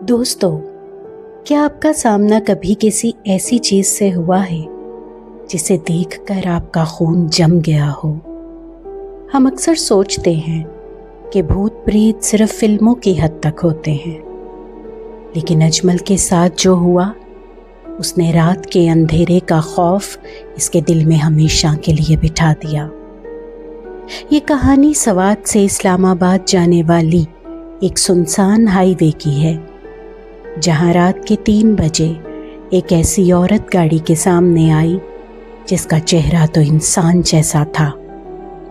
دوستو، کیا آپ کا سامنا کبھی کسی ایسی چیز سے ہوا ہے جسے دیکھ کر آپ کا خون جم گیا ہو؟ ہم اکثر سوچتے ہیں کہ بھوت پریت صرف فلموں کی حد تک ہوتے ہیں، لیکن اجمل کے ساتھ جو ہوا، اس نے رات کے اندھیرے کا خوف اس کے دل میں ہمیشہ کے لیے بٹھا دیا۔ یہ کہانی سوات سے اسلام آباد جانے والی ایک سنسان ہائی وے کی ہے، جہاں رات کے 3 بجے ایک ایسی عورت گاڑی کے سامنے آئی جس کا چہرہ تو انسان جیسا تھا،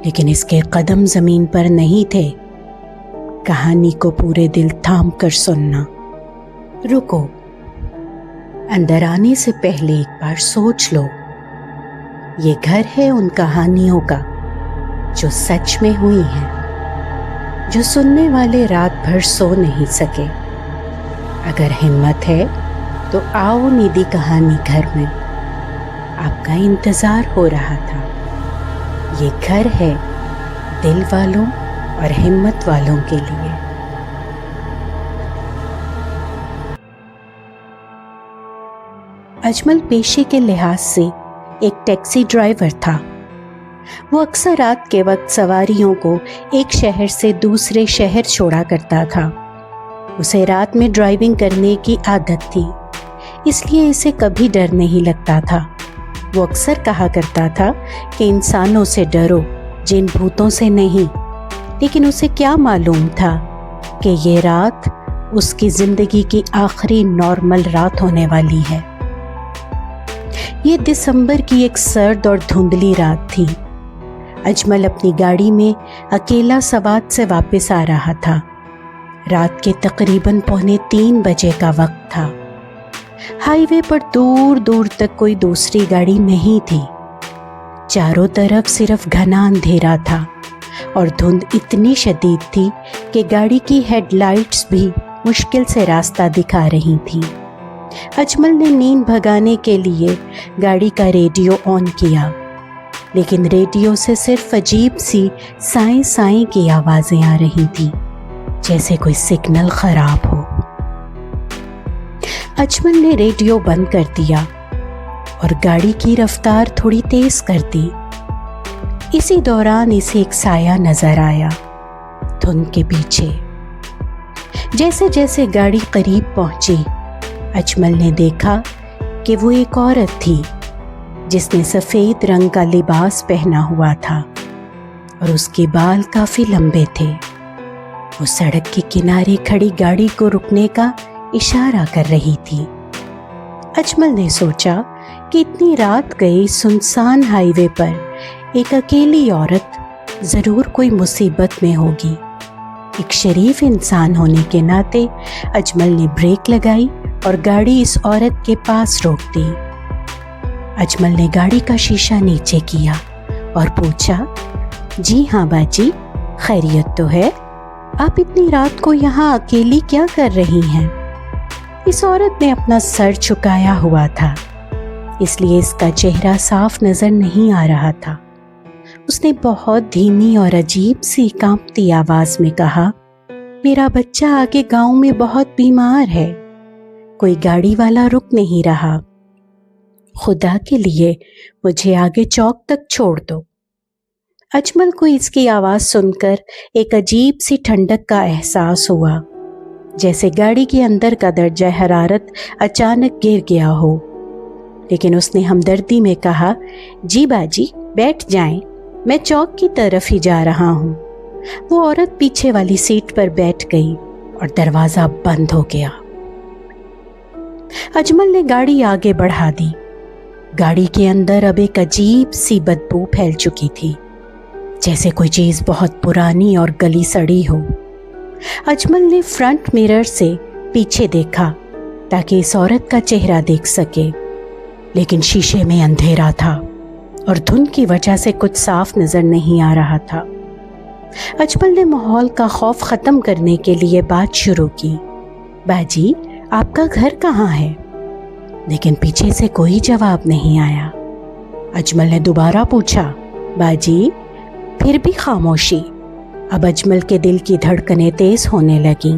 لیکن اس کے قدم زمین پر نہیں تھے۔ کہانی کو پورے دل تھام کر سننا۔ رکو، اندر آنے سے پہلے ایک بار سوچ لو، یہ گھر ہے ان کہانیوں کا جو سچ میں ہوئی ہیں، جو سننے والے رات بھر سو نہیں سکے۔ اگر ہمت ہے تو آؤ ندی کہانی گھر میں، آپ کا انتظار ہو رہا تھا۔ یہ گھر ہے دل والوں اور ہمت والوں کے لیے۔ اجمل پیشے کے لحاظ سے ایک ٹیکسی ڈرائیور تھا۔ وہ اکثر رات کے وقت سواریوں کو ایک شہر سے دوسرے شہر چھوڑا کرتا تھا۔ اسے رات میں ڈرائیونگ کرنے کی عادت تھی، اس لیے اسے کبھی ڈر نہیں لگتا تھا۔ وہ اکثر کہا کرتا تھا کہ انسانوں سے ڈرو، جن بھوتوں سے نہیں۔ لیکن اسے کیا معلوم تھا کہ یہ رات اس کی زندگی کی آخری نارمل رات ہونے والی ہے۔ یہ دسمبر کی ایک سرد اور دھندلی رات تھی۔ اجمل اپنی گاڑی میں اکیلا سوات سے واپس آ رہا تھا۔ رات کے تقریباً 2:45 بجے کا وقت تھا۔ ہائی وے پر دور دور تک کوئی دوسری گاڑی نہیں تھی۔ چاروں طرف صرف گھنا اندھیرا تھا اور دھند اتنی شدید تھی کہ گاڑی کی ہیڈ لائٹس بھی مشکل سے راستہ دکھا رہی تھیں۔ اجمل نے نیند بھگانے کے لیے گاڑی کا ریڈیو آن کیا، لیکن ریڈیو سے صرف عجیب سی سائیں سائیں کی آوازیں آ رہی تھیں، جیسے کوئی سگنل خراب ہو۔ اجمل نے ریڈیو بند کر دیا اور گاڑی کی رفتار تھوڑی تیز کر دی۔ اسی دوران اسے ایک سایہ نظر آیا دھند کے پیچھے۔ جیسے جیسے گاڑی قریب پہنچی، اجمل نے دیکھا کہ وہ ایک عورت تھی جس نے سفید رنگ کا لباس پہنا ہوا تھا اور اس کے بال کافی لمبے تھے۔ وہ سڑک کے کنارے کھڑی گاڑی کو رکنے کا اشارہ کر رہی تھی۔ اجمل نے سوچا کہ اتنی رات گئی سنسان ہائی وے پر ایک اکیلی عورت ضرور کوئی مصیبت میں ہوگی۔ ایک شریف انسان ہونے کے ناطے اجمل نے بریک لگائی اور گاڑی اس عورت کے پاس روک دی۔ اجمل نے گاڑی کا شیشہ نیچے کیا اور پوچھا، جی ہاں باجی، خیریت تو ہے؟ آپ اتنی رات کو یہاں اکیلی کیا کر رہی ہیں؟ اس عورت نے اپنا سر جھکایا ہوا تھا، اس لیے اس کا چہرہ صاف نظر نہیں آ رہا تھا۔ اس نے بہت دھیمی اور عجیب سی کانپتی آواز میں کہا، میرا بچہ آگے گاؤں میں بہت بیمار ہے، کوئی گاڑی والا رک نہیں رہا، خدا کے لیے مجھے آگے چوک تک چھوڑ دو۔ اجمل کو اس کی آواز سن کر ایک عجیب سی ٹھنڈک کا احساس ہوا، جیسے گاڑی کے اندر کا درجہ حرارت اچانک گر گیا ہو۔ لیکن اس نے ہمدردی میں کہا، جی باجی بیٹھ جائیں، میں چوک کی طرف ہی جا رہا ہوں۔ وہ عورت پیچھے والی سیٹ پر بیٹھ گئی اور دروازہ بند ہو گیا۔ اجمل نے گاڑی آگے بڑھا دی۔ گاڑی کے اندر اب ایک عجیب سی بدبو پھیل چکی تھی، جیسے کوئی چیز بہت پرانی اور گلی سڑی ہو۔ اجمل نے فرنٹ میرر سے پیچھے دیکھا تاکہ اس عورت کا چہرہ دیکھ سکے، لیکن شیشے میں اندھیرا تھا اور دھند کی وجہ سے کچھ صاف نظر نہیں آ رہا تھا۔ اجمل نے ماحول کا خوف ختم کرنے کے لیے بات شروع کی، باجی آپ کا گھر کہاں ہے؟ لیکن پیچھے سے کوئی جواب نہیں آیا۔ اجمل نے دوبارہ پوچھا، باجی؟ پھر بھی خاموشی۔ اب اجمل کے دل کی دھڑکنیں تیز ہونے لگیں۔